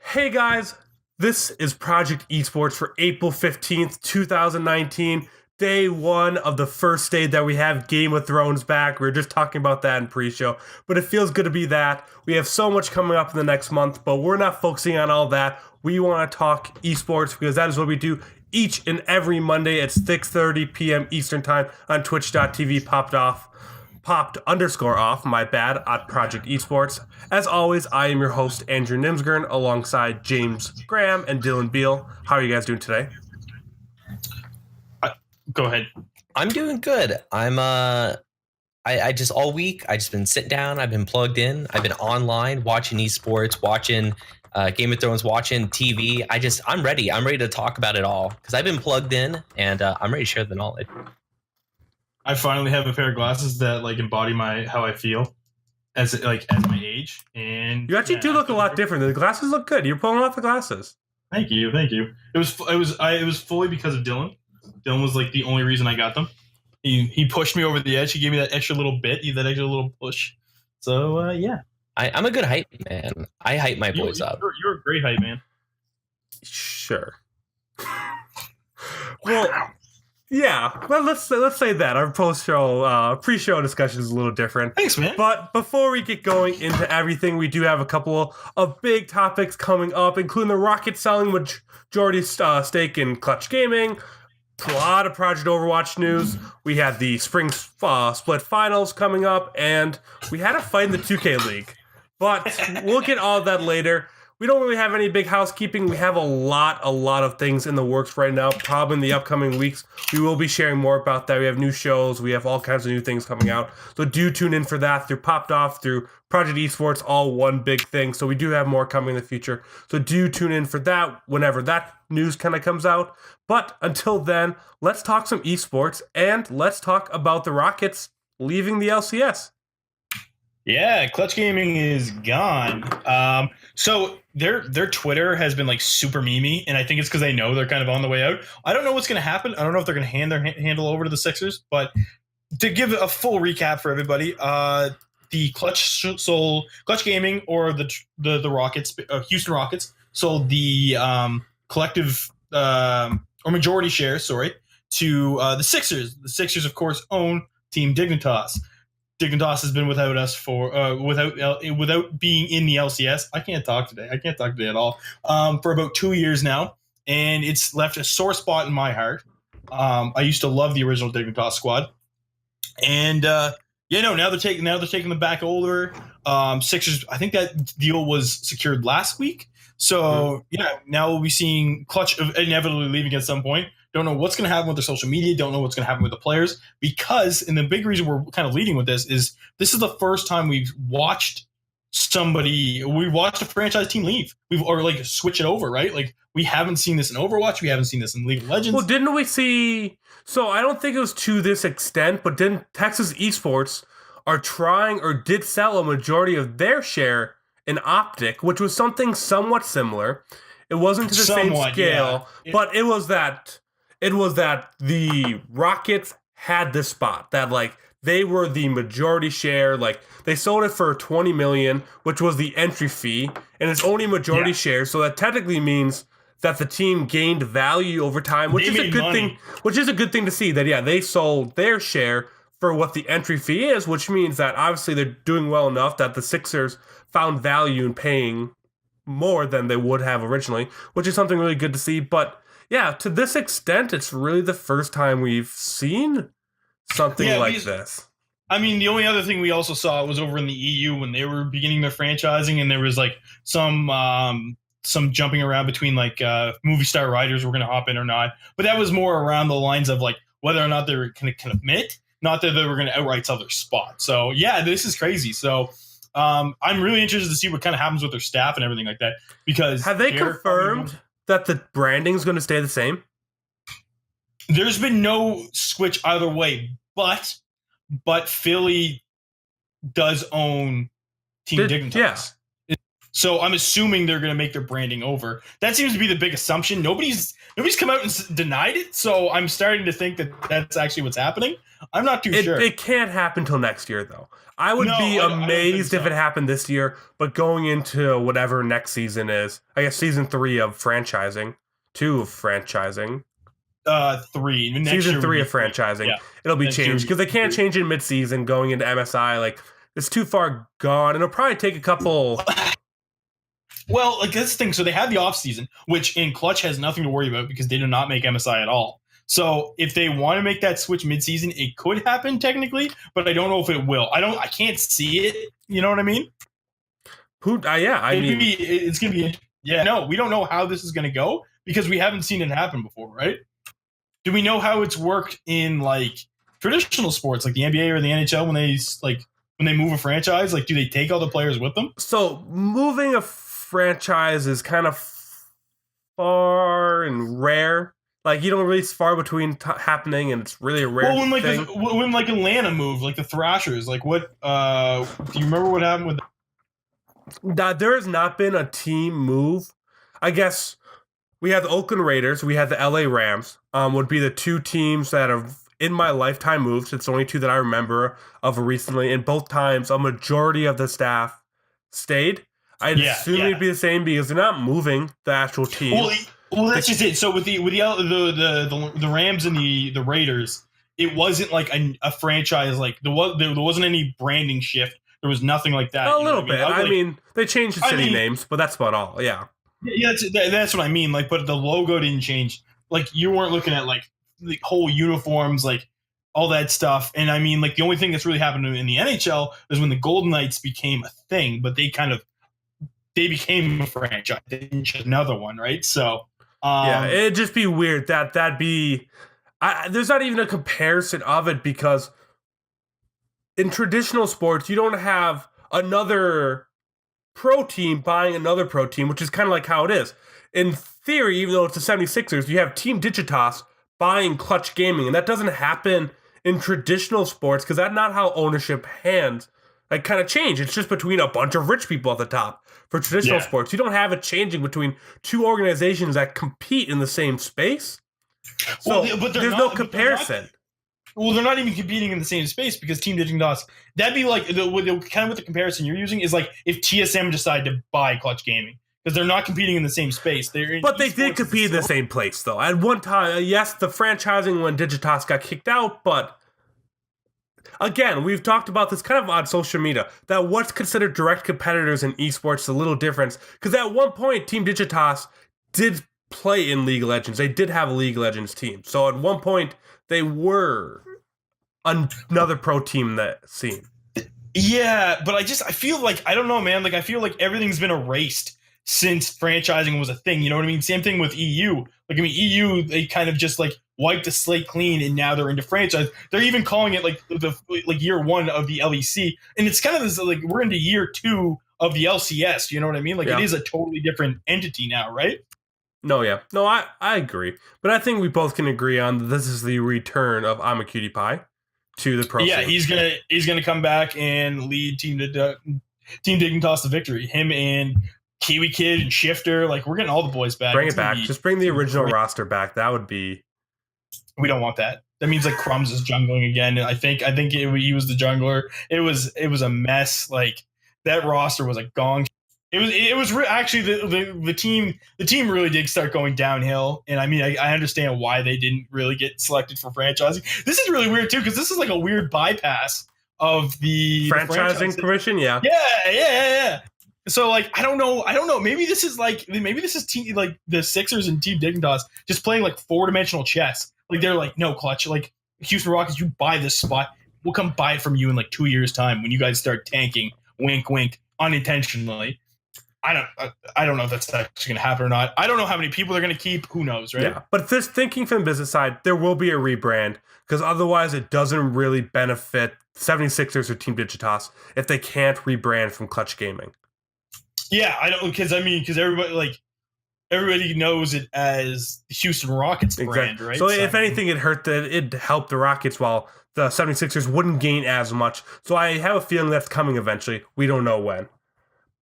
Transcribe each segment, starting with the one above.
Hey guys, this is Project Esports for April 15th, 2019. Day one of the first day that we have Game of Thrones back. We were just talking about that in pre-show, but it feels good to be that. We have so much coming up in the next month, but we're not focusing on all that. We want to talk esports because that is what we do each and every Monday at 6:30 p.m. Eastern Time on twitch.tv popped_off, my bad, at Project Esports. As always, I am your host, Andrew Nimsgren, alongside James Graham and Dylan Beal. How are you guys doing today? Go ahead. I'm doing good. I just all week I just been sitting down. I've been plugged in. I've been online watching esports, watching Game of Thrones, watching TV. I'm ready. I'm ready to talk about it all because I've been plugged in and I'm ready to share the knowledge. I finally have a pair of glasses that embody how I feel as my age. And you actually do look a lot different. The glasses look good. You're pulling off the glasses. Thank you. It was fully because of Dylan. Dylan was the only reason I got them. He pushed me over the edge. He gave me that extra little bit, that extra little push. So yeah, I'm a good hype man. I hype my boys up. You're a great hype man. Sure. Well, yeah. Well, let's say that our pre-show discussion is a little different. Thanks, man. But before we get going into everything, we do have a couple of big topics coming up, including the Rocket selling majority stake in Clutch Gaming. A lot of Project Overwatch news. We had the spring split finals coming up, and we had a fight in the 2K League. But we'll get all of that later. We don't really have any big housekeeping. We have a lot of things in the works right now. Probably in the upcoming weeks, we will be sharing more about that. We have new shows. We have all kinds of new things coming out. So do tune in for that through Popped Off, through Project Esports, all one big thing. So we do have more coming in the future. So do tune in for that whenever that news kind of comes out. But until then, let's talk some esports and let's talk about the Rockets leaving the LCS. Yeah, Clutch Gaming is gone. So their Twitter has been super memey, and I think it's because they know they're kind of on the way out. I don't know what's going to happen. I don't know if they're going to hand their handle over to the Sixers, but to give a full recap for everybody, the Clutch Gaming or the Rockets, Houston Rockets, sold the collective or majority shares, to the Sixers. The Sixers, of course, own Team Dignitas. Dignitas has been without us for without being in the LCS. I can't talk today at all. For about 2 years now, and it's left a sore spot in my heart. I used to love the original Dignitas squad, and now they're taking them back over. Sixers. I think that deal was secured last week. So now we'll be seeing Clutch inevitably leaving at some point. Don't know what's going to happen with their social media. Don't know what's going to happen with the players and the big reason we're kind of leading with this is the first time we've watched a franchise team leave. Or switch it over, right? We haven't seen this in Overwatch. We haven't seen this in League of Legends. Well, didn't we see? So I don't think it was to this extent, but didn't Texas Esports are trying or did sell a majority of their share in Optic, which was something somewhat similar. It wasn't to the same scale, but it was that the Rockets had this spot that they were the majority share. They sold it for $20 million, which was the entry fee, and it's only majority share. So that technically means that the team gained value over time, which is a good thing. Which is a good thing to see that they sold their share for what the entry fee is, which means that obviously they're doing well enough that the Sixers found value in paying more than they would have originally, which is something really good to see. But yeah, to this extent, it's really the first time we've seen something like this. I mean, the only other thing we also saw was over in the EU when they were beginning their franchising, and there was some jumping around between movie star writers were going to hop in or not. But that was more around the lines of whether or not they were going to commit, not that they were going to outright sell their spot. So yeah, this is crazy. So I'm really interested to see what kind of happens with their staff and everything like that. Because have they confirmed that the branding is going to stay the same? There's been no switch either way, but Philly does own Team Dignitas. Yeah. So I'm assuming they're going to make their branding over. That seems to be the big assumption. Nobody's come out and denied it. So I'm starting to think that that's actually what's happening. I'm not too sure. It can't happen till next year, though. I would No, be I don't think amazed so. if it happened this year, but going into whatever next season is, I guess season 3 of franchising, 2 of franchising, 3. Next season year 3 would of be 3. franchising, Yeah. it'll be Next year changed would be because they can't 3. change it mid-season going into MSI. Like, it's too far gone, and it'll probably take a couple. Well, like that's the thing. So they have the off season, which in Clutch has nothing to worry about because they do not make MSI at all. So if they want to make that switch mid-season, it could happen technically, but I don't know if it will. I can't see it. You know what I mean? Yeah, I mean, It's gonna be. Yeah, no, we don't know how this is gonna go because we haven't seen it happen before, right? Do we know how it's worked in like traditional sports, like the NBA or the NHL, when they move a franchise? Like, do they take all the players with them? so moving a franchise is kind of far and rare. Like, you don't really far between happening, and it's really a rare Well, thing. when like Atlanta moved, like the Thrashers, like what? Do you remember what happened with? There has not been a team move. I guess we have the Oakland Raiders, we have the LA Rams. Would be the 2 teams that have in my lifetime moved. It's the only 2 that I remember of recently. And both times, a majority of the staff stayed. I'd assume it'd be the same because they're not moving the actual team. Well, that's just it. So with the Rams and the Raiders, it wasn't like a franchise. Like there wasn't any branding shift. There was nothing like that. A little bit. I mean, they changed the city names, but that's about all. Yeah. Yeah, that's what I mean. Like, but the logo didn't change. Like, you weren't looking at like the whole uniforms, like all that stuff. And I mean, like the only thing that's really happened in the NHL is when the Golden Knights became a thing, but they became a franchise. They didn't just another one, right? So yeah, it'd just be weird that'd be. There's not even a comparison of it because in traditional sports, you don't have another pro team buying another pro team, which is kind of like how it is. In theory, even though it's the 76ers, you have Team Digitas buying Clutch Gaming, and that doesn't happen in traditional sports because that's not how ownership hands like kind of change. It's just between a bunch of rich people at the top. For traditional sports, you don't have it changing between 2 organizations that compete in the same space. So but there's no comparison. They're not even competing in the same space because Team Digitas. That'd be like kind of what the comparison you're using is like if TSM decided to buy Clutch Gaming because they're not competing in the same space. But they did compete in the same place though. At one time, yes, the franchising when Digitas got kicked out, but again, we've talked about this kind of on social media that what's considered direct competitors in esports is a little different because at one point, Team Digitas did play in League of Legends. They did have a League of Legends team. So at one point, they were another pro team in that scene. Yeah, but I feel like, I don't know, man. Like, I feel like everything's been erased since franchising was a thing. You know what I mean? Same thing with EU. Like, I mean, EU, they kind of just like wiped the slate clean and now they're into franchise. They're even calling it like year 1 of the LEC. And it's kind of this, like, we're into year 2 of the LCS. You know what I mean? Like, it is a totally different entity now, right? No, I agree. But I think we both can agree on that this is the return of I'm a Cutie Pie to the pro. Yeah, scene. he's gonna come back and lead Team Dignitas to victory. Him and Kiwi Kid and Shifter, like we're getting all the boys back. Bring it back. Just bring the original roster back. That would be. We don't want that. That means like Crumbs is jungling again. I think he was the jungler. It was a mess. Like that roster was a gong. Actually the team really did start going downhill, and I mean I understand why they didn't really get selected for franchising. This is really weird too because this is like a weird bypass of the franchising permission. Yeah. So like I don't know. Maybe this is like the Sixers and Team Dignitas just playing like 4-dimensional chess. Like they're like, no, Clutch, like Houston Rockets, you buy this spot, we'll come buy it from you in like 2 years time when you guys start tanking. Wink, wink, unintentionally. I don't know if that's actually going to happen or not. I don't know how many people they're going to keep. Who knows, right? Yeah, but this thinking from the business side, there will be a rebrand because otherwise it doesn't really benefit 76ers or Team Digitas if they can't rebrand from Clutch Gaming. Yeah, I don't because everybody knows it as the Houston Rockets brand, right? So if anything, it helped the Rockets while the 76ers wouldn't gain as much. So I have a feeling that's coming eventually. We don't know when.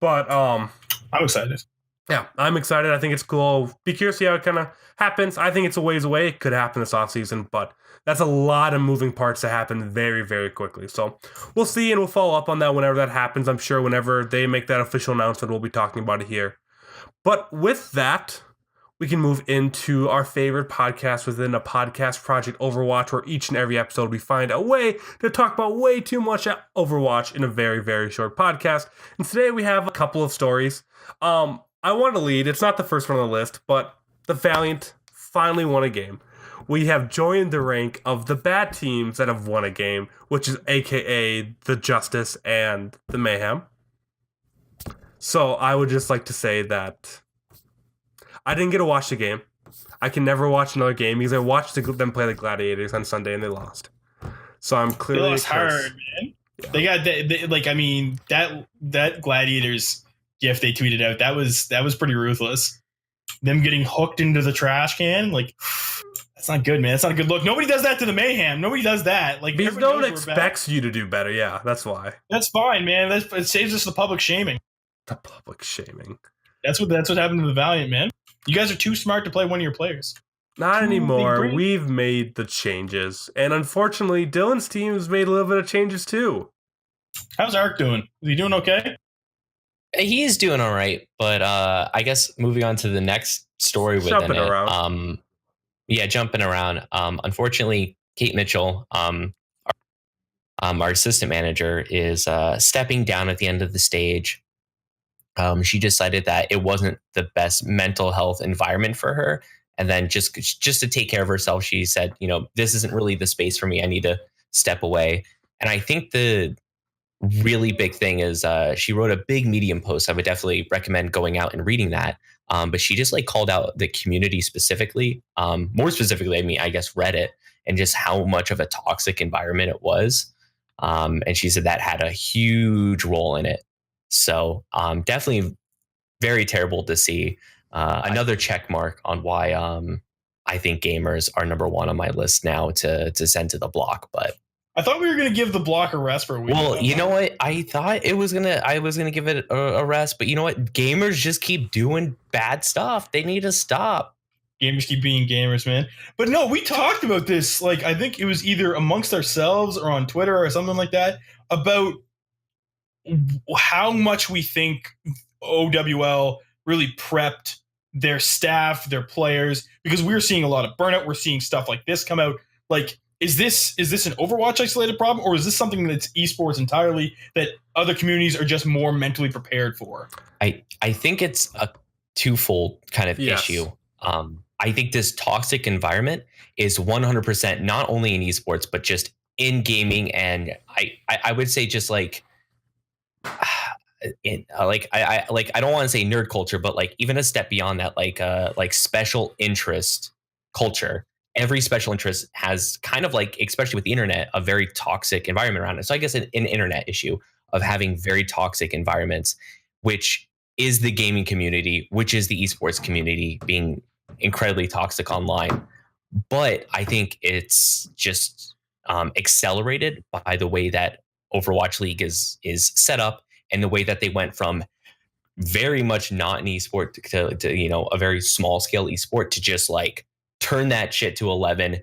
But I'm excited. yeah, I'm excited. I think it's cool. Be curious to see how it kind of happens. I think it's a ways away. It could happen this offseason, but that's a lot of moving parts to happen very, very quickly. So we'll see, and we'll follow up on that whenever that happens. I'm sure whenever they make that official announcement, we'll be talking about it here. But with that, we can move into our favorite podcast within a podcast project, Overwatch, where each and every episode we find a way to talk about way too much Overwatch in a very, very short podcast. And today we have a couple of stories. I want to lead. It's not the first one on the list, but the Valiant finally won a game. We have joined the rank of the bad teams that have won a game, which is AKA the Justice and the Mayhem. So I would just like to say that I didn't get to watch the game. I can never watch another game because I watched them play the Gladiators on Sunday and they lost. So I'm They clearly lost hard, man. Yeah. They got that Gladiators GIF they tweeted out, that was pretty ruthless. Them getting hooked into the trash can, like, that's not good, man. That's not a good look. Nobody does that to the Mayhem. Nobody does that. Like, because no one expects you to do better. Yeah, that's why. That's fine, man. It saves us the public shaming. The public shaming. That's what happened to the Valiant, man. You guys are too smart to play one of your players. Not anymore. We've made the changes. And unfortunately, Dylan's team has made a little bit of changes too. How's Ark doing? Is he doing okay? He's doing all right, but I guess moving on to the next story within Jumping it. around. Jumping around. Unfortunately, Kate Mitchell, our assistant manager, is stepping down at the end of the stage. She decided that it wasn't the best mental health environment for her, and then just to take care of herself, she said, this isn't really the space for me. I need to step away. And I think the really big thing is she wrote a big Medium post. I would definitely recommend going out and reading that. But she just called out the community specifically, more specifically, I guess Reddit, and just how much of a toxic environment it was. And she said that had a huge role in it. So definitely very terrible to see. Another check mark on why I think gamers are number one on my list now to send to the block. But I thought we were going to give the block a rest for a week. Well, you know what? I thought I was gonna give it a rest, but you know what? Gamers just keep doing bad stuff. They need to stop. Gamers keep being gamers, man. But no, we talked about this. I think it was either amongst ourselves or on Twitter or something like that about how much we think OWL really prepped their staff, their players, because we're seeing a lot of burnout. We're seeing stuff like this come out. Is this an Overwatch isolated problem, or is this something that's esports entirely that other communities are just more mentally prepared for? I think it's a twofold kind of issue. I think this toxic environment is 100% not only in esports, but just in gaming. And I would say just I don't want to say nerd culture, but even a step beyond that, special interest culture. Every special interest has kind of especially with the internet, a very toxic environment around it. So I guess an internet issue of having very toxic environments, which is the gaming community, which is the esports community being incredibly toxic online. But I think it's just accelerated by the way that Overwatch League is set up and the way that they went from very much not an esport to a very small scale esport to just turn that shit to 11,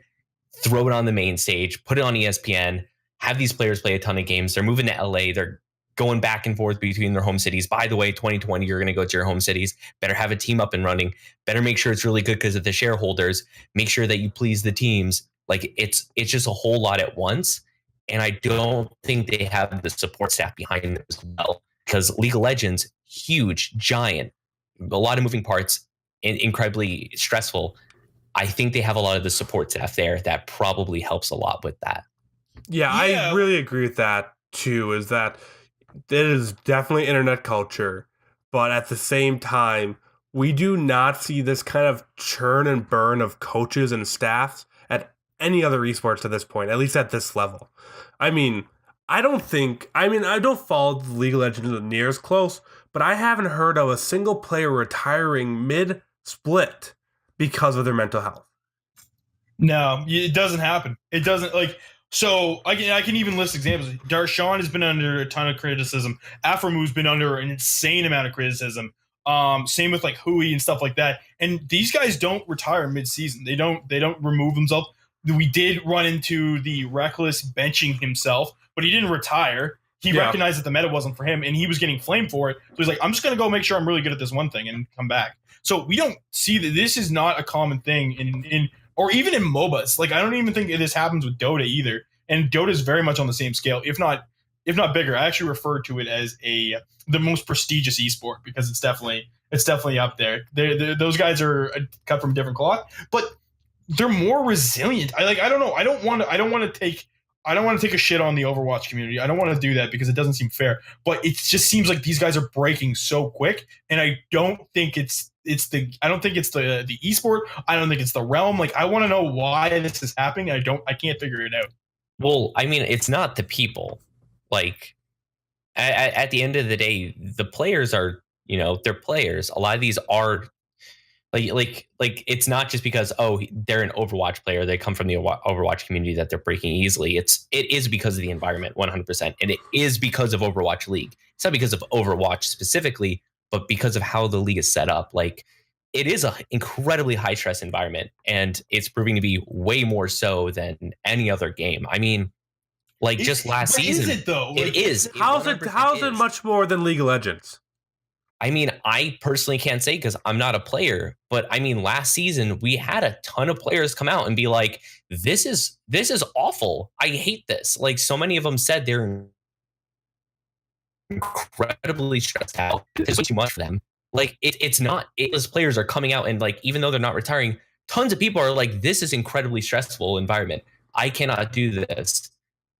throw it on the main stage, put it on ESPN, have these players play a ton of games. They're moving to LA. They're going back and forth between their home cities. By the way, 2020, you're going to go to your home cities. Better have a team up and running. Better make sure it's really good because of the shareholders. Make sure that you please the teams. It's just a whole lot at once. And I don't think they have the support staff behind them as well. Because League of Legends, huge, giant, a lot of moving parts, and incredibly stressful. I think they have a lot of the support staff there that probably helps a lot with that. Yeah, I really agree with that too, is that it is definitely internet culture, but at the same time, we do not see this kind of churn and burn of coaches and staffs at any other esports to this point, at least at this level. I don't follow the League of Legends near as close, but I haven't heard of a single player retiring mid-split because of their mental health. No, it doesn't happen. It doesn't So I can even list examples. Darshan has been under a ton of criticism. Aframu's been under an insane amount of criticism. Same with like Hui and stuff like that. And these guys don't retire mid-season. They don't remove themselves. We did run into the reckless benching himself, but he didn't retire. He recognized that the meta wasn't for him, and he was getting flamed for it. So he's like, I'm just gonna go make sure I'm really good at this one thing and come back. So we don't see that this is not a common thing in or even in MOBAs. Like I don't even think this happens with Dota either. And Dota is very much on the same scale, if not bigger. I actually refer to it as the most prestigious esport because it's definitely up there. Those guys are cut from a different cloth, but they're more resilient. I don't know. I don't want to take a shit on the Overwatch community. I don't want to do that because it doesn't seem fair. But it just seems like these guys are breaking so quick, and I don't think it's the esport. I don't think it's the realm. Like I want to know why this is happening. I can't figure it out. Well, I mean, it's not the people. Like at the end of the day, the players are, they're players. A lot of these are like it's not just because they're an Overwatch player, they come from the Overwatch community that they're breaking easily. It is because of the environment 100%, and it is because of Overwatch League. It's not because of Overwatch specifically, but because of how the league is set up. Like it is an incredibly high stress environment, and it's proving to be way more so than any other game. I mean, like just last season, is it though? It is. How's it much more than League of Legends? I mean, I personally can't say because I'm not a player, but I mean, last season we had a ton of players come out and be like, "This is awful. I hate this." Like, so many of them said they're incredibly stressed out. It's too much for them. Like, it's not. Those players are coming out and like, even though they're not retiring, tons of people are like, "This is incredibly stressful environment. I cannot do this."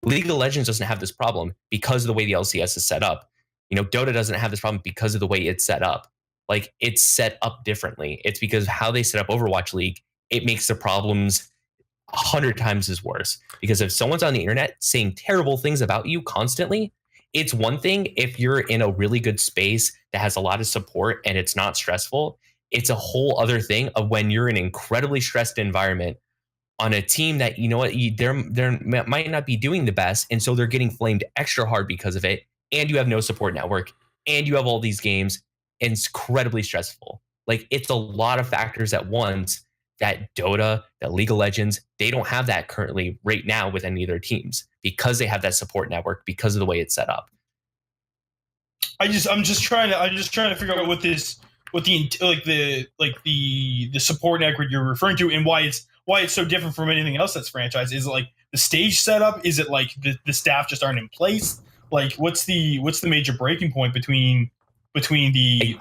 League of Legends doesn't have this problem because of the way the LCS is set up. Dota doesn't have this problem because of the way it's set up. Like it's set up differently. It's because of how they set up Overwatch League. It makes the problems 100 times as worse. Because if someone's on the internet saying terrible things about you constantly, it's one thing if you're in a really good space that has a lot of support and it's not stressful. It's a whole other thing of when you're in an incredibly stressed environment on a team that they're might not be doing the best, and so they're getting flamed extra hard because of it. And you have no support network, and you have all these games, and it's incredibly stressful. Like it's a lot of factors at once that Dota, that League of Legends, they don't have that currently right now with any of their teams because they have that support network because of the way it's set up. I'm just trying to figure out what the support network you're referring to and why it's so different from anything else that's franchised. Is it like the stage setup? Is it like the staff just aren't in place? Like what's the major breaking point between the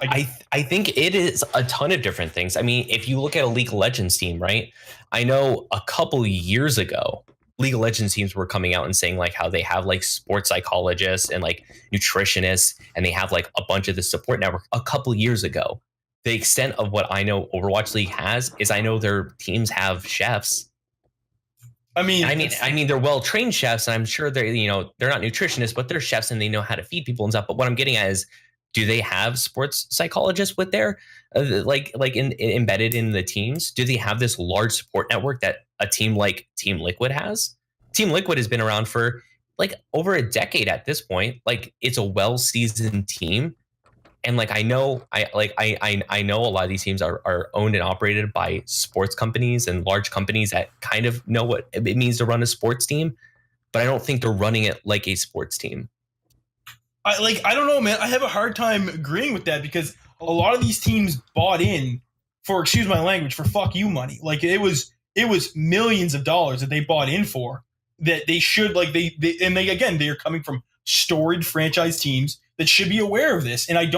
I think it is a ton of different things. I mean, if you look at a League of Legends team, right? I know a couple years ago, League of Legends teams were coming out and saying like how they have like sports psychologists and like nutritionists, and they have like a bunch of the support network a couple years ago. The extent of what I know Overwatch League has is I know their teams have chefs. I mean, they're well-trained chefs, and I'm sure they're not nutritionists, but they're chefs and they know how to feed people and stuff. But what I'm getting at is, do they have sports psychologists with their embedded in the teams? Do they have this large support network that a team like Team Liquid has? Team Liquid has been around for like over a decade at this point. Like it's a well-seasoned team. And like I know a lot of these teams are owned and operated by sports companies and large companies that kind of know what it means to run a sports team, but I don't think they're running it like a sports team. I don't know, man. I have a hard time agreeing with that because a lot of these teams bought in for, excuse my language, for fuck you money. Like it was millions of dollars that they bought in for that they should they're coming from storied franchise teams that should be aware of this. And I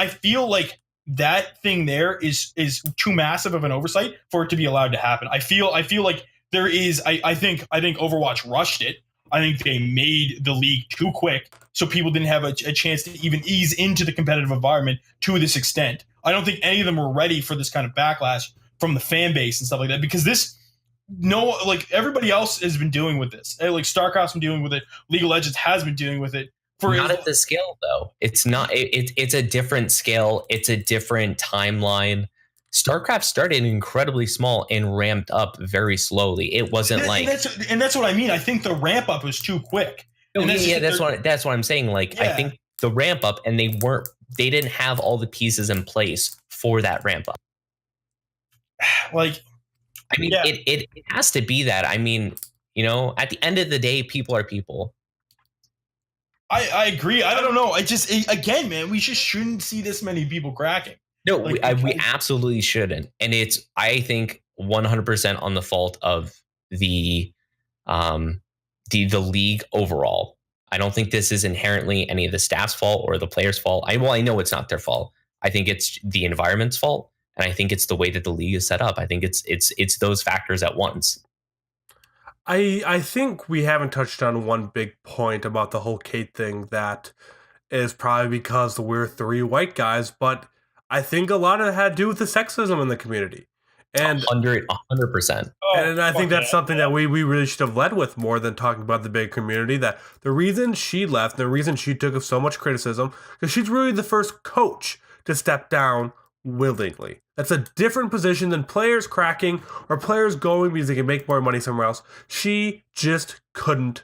feel like that thing there is too massive of an oversight for it to be allowed to happen. I feel like there is, I think Overwatch rushed it. I think they made the league too quick, so people didn't have a chance to even ease into the competitive environment to this extent. I don't think any of them were ready for this kind of backlash from the fan base and stuff like that, because everybody else has been dealing with this. Like StarCraft's been dealing with it. League of Legends has been dealing with it. Not at the scale, though. It's not. It's a different scale. It's a different timeline. StarCraft started incredibly small and ramped up very slowly. It wasn't like and that's what I mean. I think the ramp up was too quick. no, And yeah, that's what I'm saying. Like I yeah. think the ramp up and they didn't have all the pieces in place for that ramp up. Like I mean, it has to be that. I mean, you know, at the end of the day, people are people. I agree. I don't know. Again, man, we just shouldn't see this many people cracking. No, Like, we absolutely shouldn't. And it's, I think, 100% on the fault of the um the league overall. I don't think this is inherently any of the staff's fault or the players' fault. I know it's not their fault. I think it's the environment's fault, and I think it's the way that the league is set up. I think it's those factors at once. I think we haven't touched on one big point about the whole Kate thing that is probably because we're three white guys, but I think a lot of it had to do with the sexism in the community. And 100%. and I think that's something that we really should have led with more than talking about the big community. That the reason she left, the reason she took so much criticism, because she's really the first coach to step down willingly. That's a different position than players cracking or players going because they can make more money somewhere else. She just couldn't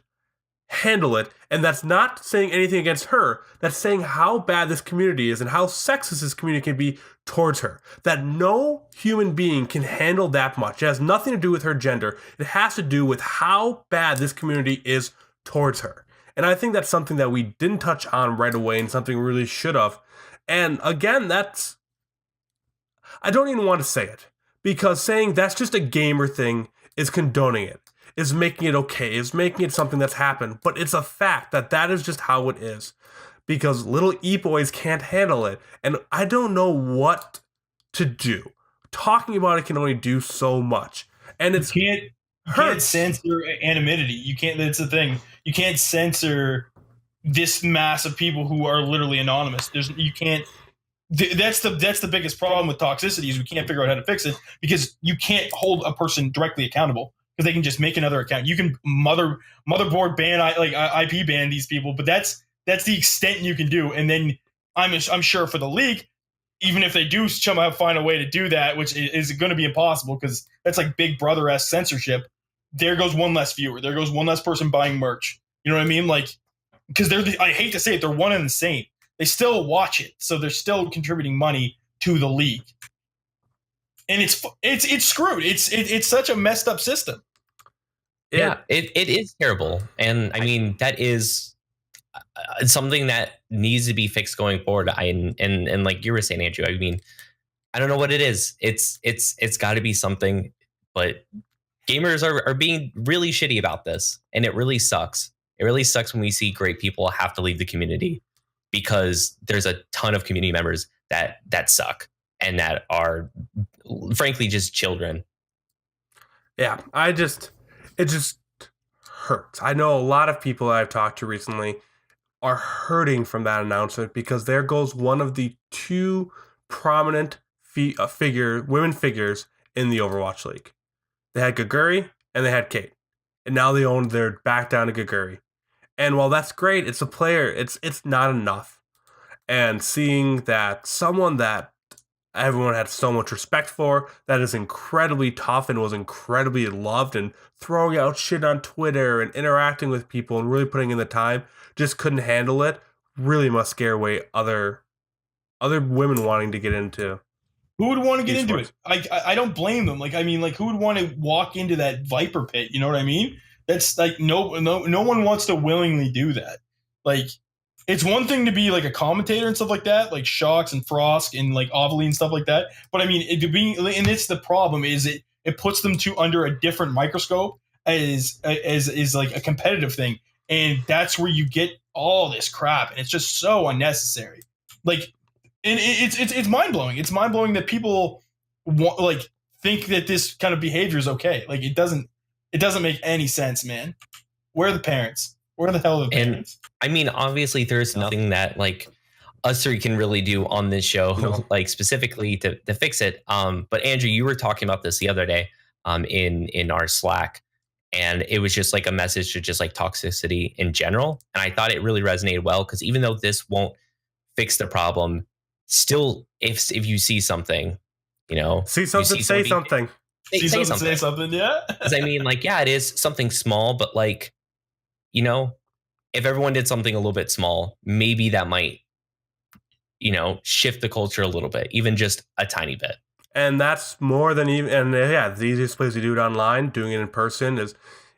handle it. And that's not saying anything against her. That's saying how bad this community is and how sexist this community can be towards her. That no human being can handle that much. It has nothing to do with her gender. It has to do with how bad this community is towards her. And I think that's something that we didn't touch on right away and something we really should have. And again, I don't even want to say it because saying that's just a gamer thing is condoning it, is making it okay, is making it something that's happened. But it's a fact that that is just how it is because little e-boys can't handle it. And I don't know what to do. Talking about it can only do so much. And it's you can't censor anonymity. You can't, that's the thing. You can't censor this mass of people who are literally anonymous. You can't. That's the biggest problem with toxicity is we can't figure out how to fix it because you can't hold a person directly accountable because they can just make another account. You can motherboard ban IP ban these people, but that's the extent you can do. And then I'm sure for the league, even if they do somehow find a way to do that, which is going to be impossible because that's like Big Brother-esque censorship. There goes one less viewer. There goes one less person buying merch. You know what I mean? Like, because I hate to say it, they're one and the same. They still watch it, so they're still contributing money to the league, and it's screwed. It's such a messed up system. Yeah, it is terrible, and I mean that is something that needs to be fixed going forward. And like you were saying, Andrew, I mean, I don't know what it is. It's got to be something, but gamers are being really shitty about this, and it really sucks. It really sucks when we see great people have to leave the community because there's a ton of community members that suck and that are frankly just children. Yeah, it just hurts. I know a lot of people I've talked to recently are hurting from that announcement because there goes one of the two prominent women figures in the Overwatch League. They had Gaguri and they had Kate, and now they're back down to Gaguri. And while that's great, it's a player. It's not enough. And seeing that someone that everyone had so much respect for, that is incredibly tough and was incredibly loved, and throwing out shit on Twitter and interacting with people and really putting in the time, just couldn't handle it. Really must scare away other women wanting to get into. Who would want to get into it? I don't blame them. Like, I mean, like, who would want to walk into that viper pit? You know what I mean? That's like no one wants to willingly do that. Like, it's one thing to be like a commentator and stuff like that, like Shocks and Frost and like Ovely and stuff like that. But I mean, and it's the problem is it puts them under a different microscope as like a competitive thing, and that's where you get all this crap, and it's just so unnecessary. Like, and it's mind blowing. It's mind blowing that people think that this kind of behavior is okay. Like, it doesn't make any sense, man. Where are the parents? Where the hell are the parents? And I mean, obviously, there's nothing that like us three can really do on this show, like specifically to fix it. But Andrew, you were talking about this the other day, in our Slack, and it was just like a message to just like toxicity in general. And I thought it really resonated well because even though this won't fix the problem, still, if you see something, You know, See you something, say something. See say something, say something. something. Yeah. Because I mean, like, yeah, it is something small, but like, you know, if everyone did something a little bit small, maybe that might, shift the culture a little bit, even just a tiny bit. And that's more than even. And yeah, the easiest place to do it online, doing it in person is.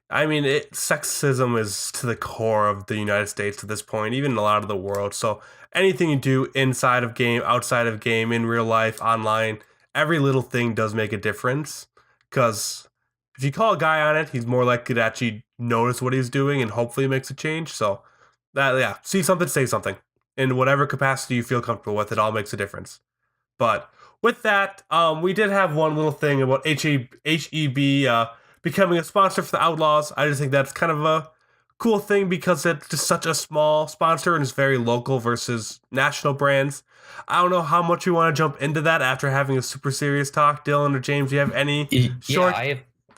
I mean, sexism is to the core of the United States at this point, even a lot of the world. So anything you do inside of game, outside of game, in real life, online, every little thing does make a difference. Because if you call a guy on it, he's more likely to actually notice what he's doing and hopefully makes a change. So that, yeah, see something, say something. In whatever capacity you feel comfortable with, it all makes a difference. But with that, we did have one little thing about HEB becoming a sponsor for the Outlaws. I just think that's kind of a cool thing because it's just such a small sponsor and it's very local versus national brands. I don't know how much we want to jump into that after having a super serious talk. Dylan or James, do you have any short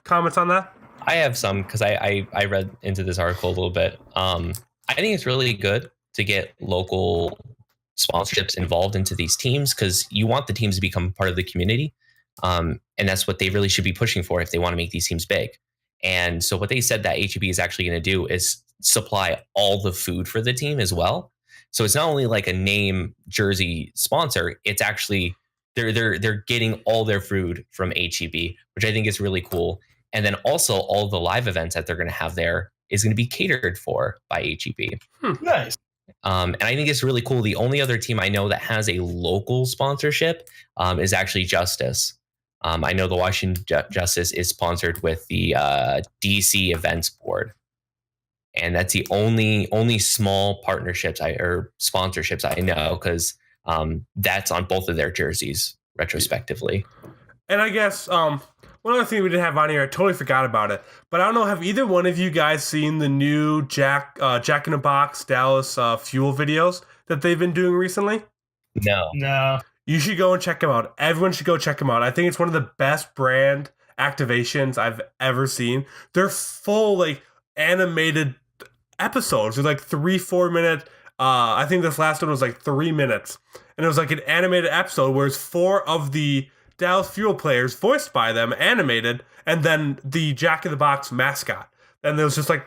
comments on that? I have some because I read into this article a little bit. I think it's really good to get local sponsorships involved into these teams because you want the teams to become part of the community. And that's what they really should be pushing for if they want to make these teams big. And so what they said that HEB is actually going to do is supply all the food for the team as well. So it's not only like a name jersey sponsor, it's actually they're getting all their food from HEB, which I think is really cool. And then also all the live events that they're going to have there is going to be catered for by HEB. Nice. And I think it's really cool. The only other team I know that has a local sponsorship is actually Justice. I know the Washington Justice is sponsored with the DC Events Board, and that's the only small partnerships or sponsorships I know because that's on both of their jerseys retrospectively. And I guess one other thing we didn't have on here, I totally forgot about it, but I don't know, have either one of you guys seen the new Jack in the Box Dallas Fuel videos that they've been doing recently? No. You should go and check them out. Everyone should go check them out. I think it's one of the best brand activations I've ever seen. They're full like animated episodes. They're like 3-4 minute. I think this last one was like 3 minutes, and it was like an animated episode where it's 4 of the Dallas Fuel players voiced by them, animated, and then the Jack in the Box mascot. And it was just like,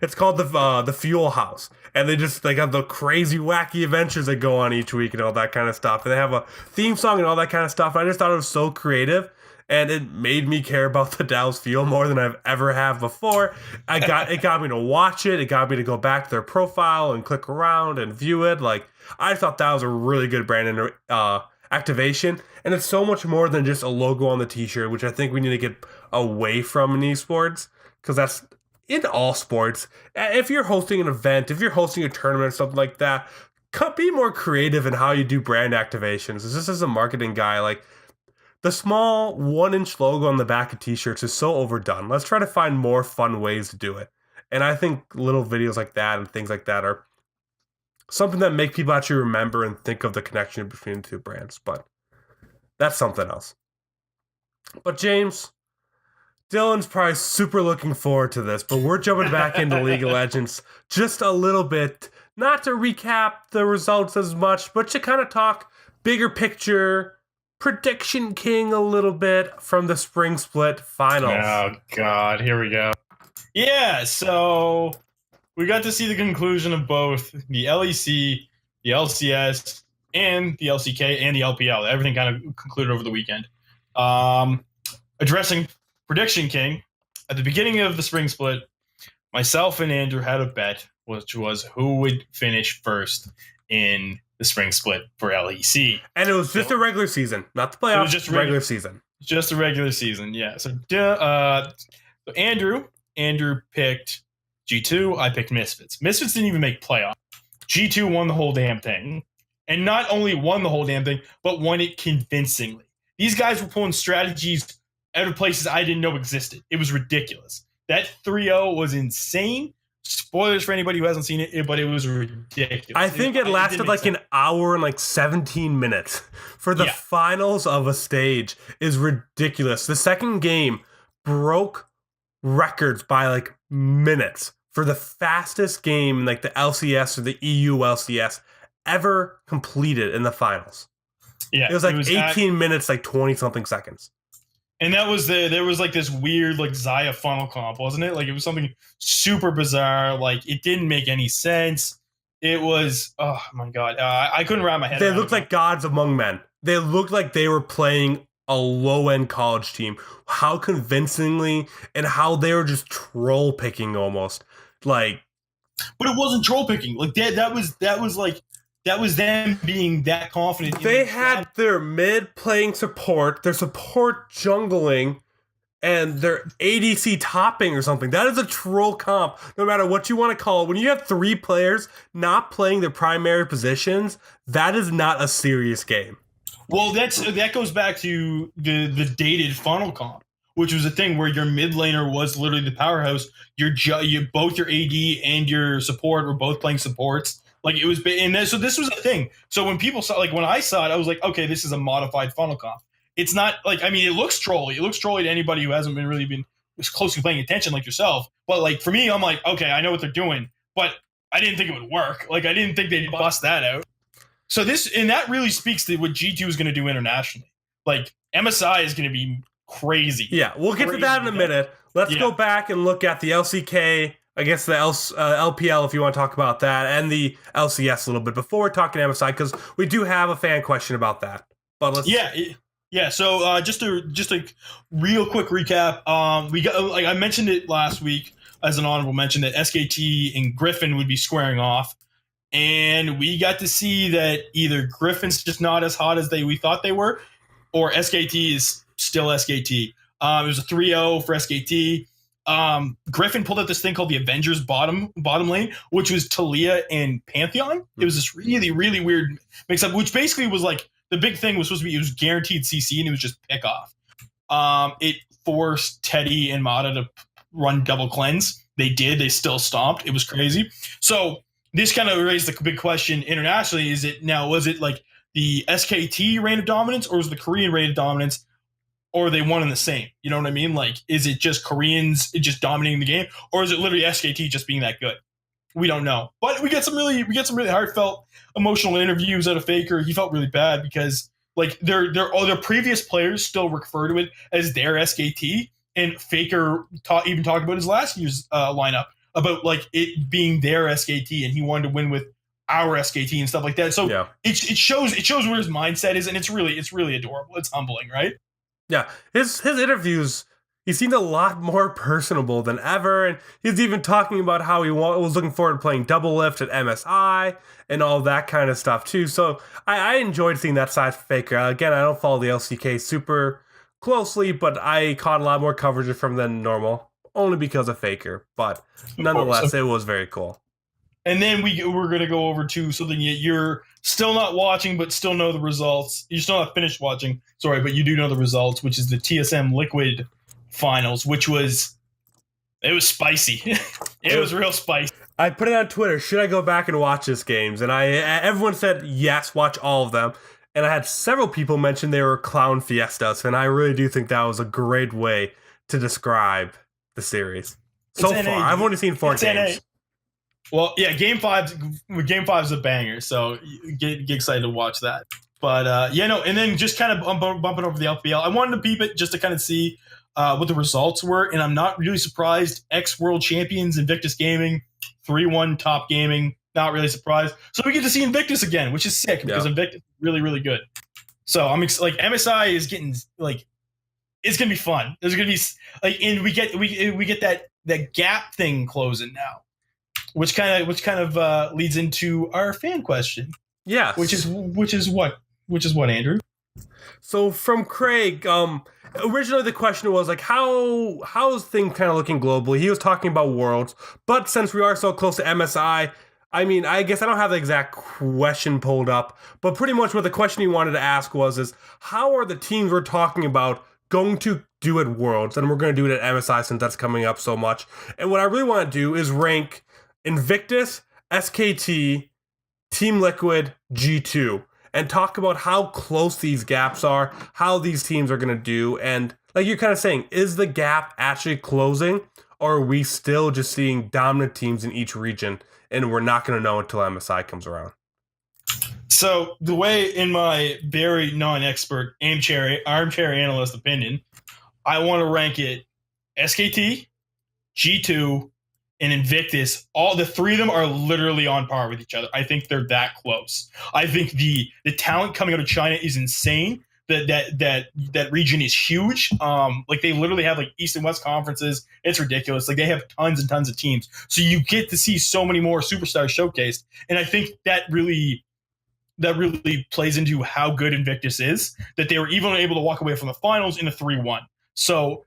it's called the Fuel House, and they got the crazy wacky adventures that go on each week and all that kind of stuff. And they have a theme song and all that kind of stuff. And I just thought it was so creative, and it made me care about the Dallas Fuel more than I've ever have before. It got me to watch it. It got me to go back to their profile and click around and view it. Like, I thought that was a really good brand activation, and it's so much more than just a logo on the t-shirt, which I think we need to get away from in esports, because that's in all sports. If you're hosting an event, if you're hosting a tournament or something like that, be more creative in how you do brand activations. This is a marketing guy, like the small 1-inch logo on the back of t-shirts is so overdone. Let's try to find more fun ways to do it. And I think little videos like that and things like that are something that make people actually remember and think of the connection between the two brands. But that's something else. But James, Dylan's probably super looking forward to this, but we're jumping back into League of Legends just a little bit, not to recap the results as much, but to kind of talk bigger picture, Prediction King a little bit from the Spring Split Finals. Oh, God, here we go. Yeah, so we got to see the conclusion of both the LEC, the LCS, and the LCK, and the LPL. Everything kind of concluded over the weekend. Addressing Prediction King, at the beginning of the Spring Split, myself and Andrew had a bet, which was who would finish first in the Spring Split for LEC. And it was just a regular season, not the playoffs, just regular season. Just a regular season, yeah. So Andrew picked G2, I picked Misfits. Misfits didn't even make playoffs. G2 won the whole damn thing. And not only won the whole damn thing, but won it convincingly. These guys were pulling strategies out of places I didn't know existed. It was ridiculous. That 3-0 was insane. Spoilers for anybody who hasn't seen it, but it was ridiculous. I think it lasted like an hour and like 17 minutes. For the finals of a stage is ridiculous. The second game broke records by like minutes for the fastest game in like the LCS or the EU LCS ever completed in the finals. Yeah, It was like 18 minutes, like 20 something seconds. And that was there was like this weird like Zaya funnel comp, wasn't it? Like it was something super bizarre. Like it didn't make any sense. It was, oh my god, I couldn't wrap my head. They around looked it. like gods among men. They looked like they were playing a low end college team. How convincingly, and how they were just troll picking almost. Like, But it wasn't troll picking. Like that was them being that confident. they had their mid playing support, their support jungling, and their ADC topping or something. That is a troll comp, no matter what you want to call it. When you have 3 players not playing their primary positions, that is not a serious game. Well, that goes back to the dated funnel comp, which was a thing where your mid laner was literally the powerhouse. Both your AD and your support were both playing supports. Like it was, so this was a thing. So when people saw, like when I saw it, I was like, okay, this is a modified funnel comp. It's not like, I mean, it looks trolly. It looks trolly to anybody who hasn't been closely paying attention like yourself. But like for me, I'm like, okay, I know what they're doing, but I didn't think it would work. Like I didn't think they'd bust that out. So that really speaks to what G2 is going to do internationally. Like MSI is going to be crazy. Yeah, we'll get to that in a minute. Let's go back and look at the LCK, I guess the LPL if you want to talk about that, and the LCS a little bit before talking MSI, because we do have a fan question about that. But let's yeah. So just a real quick recap. We got, like I mentioned it last week as an honorable mention, that SKT and Griffin would be squaring off. And we got to see that either Griffin's just not as hot as we thought they were, or SKT is still SKT. It was a 3-0 for SKT. Griffin pulled out this thing called the Avengers bottom lane, which was Talia and Pantheon. It was this really, really weird mix-up, which basically was like, the big thing was supposed to be, it was guaranteed CC, and it was just pick off. It forced Teddy and Mata to run double cleanse. They did. They still stomped. It was crazy. So this kind of raised the big question internationally. Was it like the SKT reign of dominance, or was the Korean reign of dominance, or are they one and the same? You know what I mean? Like, is it just Koreans just dominating the game, or is it literally SKT just being that good? We don't know. But we get some really heartfelt, emotional interviews out of Faker. He felt really bad because like their previous players still refer to it as their SKT, and Faker even talked about his last year's lineup, about like it being their SKT, and he wanted to win with our SKT and stuff like that. So it shows where his mindset is, and it's really adorable. It's humbling, right? Yeah, his interviews, he seemed a lot more personable than ever, and he's even talking about how he was looking forward to playing double lift at MSI and all that kind of stuff too. So I enjoyed seeing that side of Faker. Again, I don't follow the LCK super closely, but I caught a lot more coverage from than normal, only because of Faker. But nonetheless, it was very cool. And then we're going to go over to something you're still not watching, but still know the results. You're still not finished watching, sorry, but you do know the results, which is the TSM Liquid Finals, it was spicy. It was real spicy. I put it on Twitter, should I go back and watch this games? And everyone said, yes, watch all of them. And I had several people mention they were clown fiestas, and I really do think that was a great way to describe the series. So far, I've only seen 4 games. Well, yeah, Game 5 is a banger, so get excited to watch that. But and then just kind of bumping over the LPL. I wanted to peep it just to kind of see what the results were, and I'm not really surprised. Ex-world champions Invictus Gaming, 3-1 Top Gaming, not really surprised. So we get to see Invictus again, which is sick because Invictus is really, really good. So I'm like, MSI is getting like, it's gonna be fun. There's gonna be like, and we get that gap thing closing now, which kind of leads into our fan question. Yeah, which is what Andrew? So from Craig, originally the question was like, how is things kind of looking globally? He was talking about Worlds, but since we are so close to MSI, I mean, I guess I don't have the exact question pulled up, but pretty much what the question he wanted to ask is how are the teams we're talking about going to do at Worlds? And we're going to do it at MSI since that's coming up so much. And what I really want to do is rank Invictus, SKT, Team Liquid, G2, and talk about how close these gaps are, how these teams are going to do, and like you're kind of saying, is the gap actually closing, or are we still just seeing dominant teams in each region, and we're not going to know until MSI comes around? So So the way, in my very non-expert armchair analyst opinion, I want to rank it SKT, G2, and Invictus. All the three of them are literally on par with each other. I think they're that close. I think the talent coming out of China is insane. That region is huge. Like they literally have like East and West conferences. It's ridiculous. Like they have tons and tons of teams. So you get to see so many more superstars showcased. And I think that really plays into how good Invictus is, that they were even able to walk away from the finals in a 3-1. So